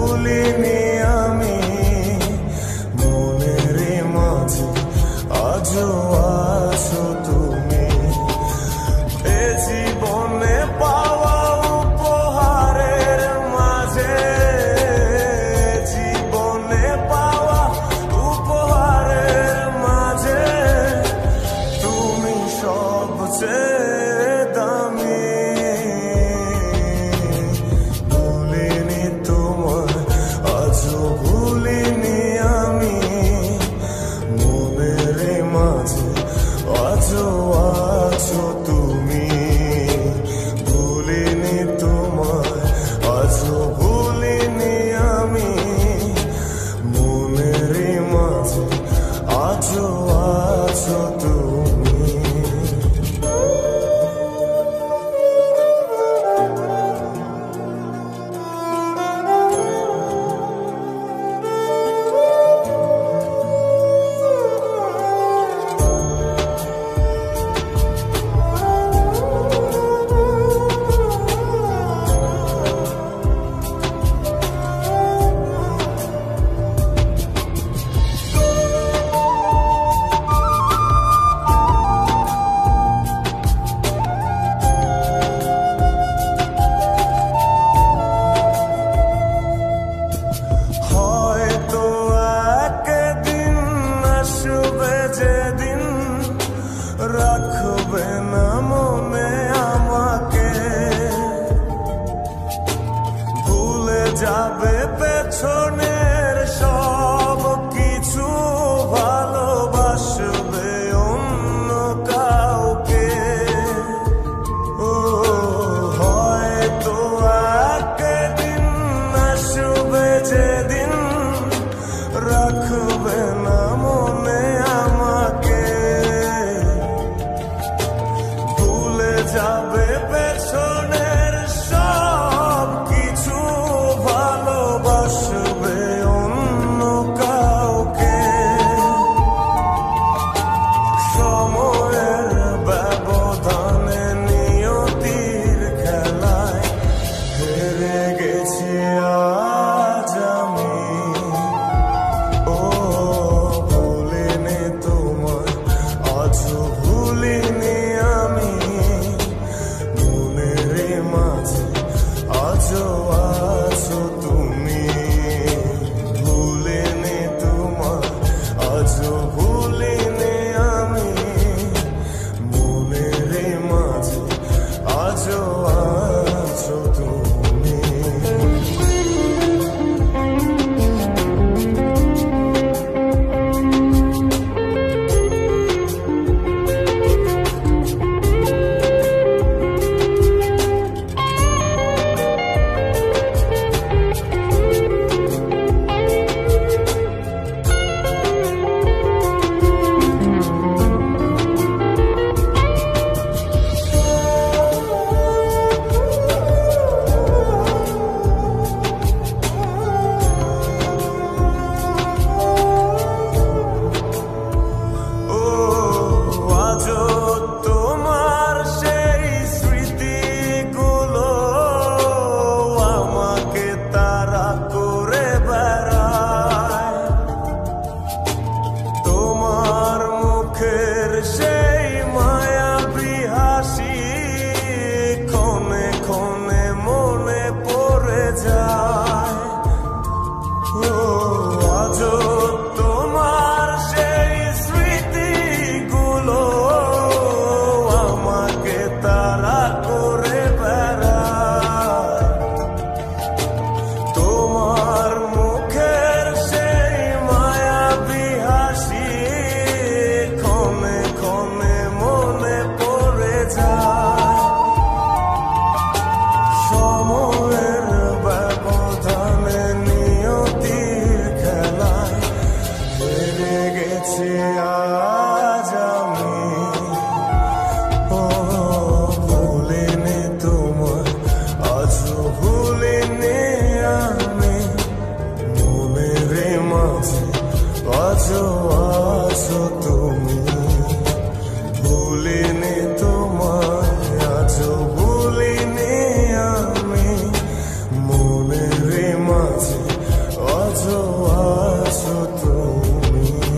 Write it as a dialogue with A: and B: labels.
A: ভুলিনি আমি, মনের মাঝে আজও আছো তুমি। এ জীবনে পাওয়া উপহারের মাঝে, জীবনে পাওয়া উপহারের মাঝে তুমি সবচেয়ে দামি। ভুলিনি তোমার, আজও ভুলিনি আমি, মনের মাঝে আজও আছো তুমি। ভুলিনি তোমার, আজও ভুলিনি আমি, মনের মাঝে আজও আছো তুমি। হয়তো একদিন আসবে যেদিন রাখবে না মনে আমাকে, ভুলে যাবে পেছনের সব কিছু, ভালোবাসবে অন্য কাউকে। ও হয়তো একদিন আসবে যেদিন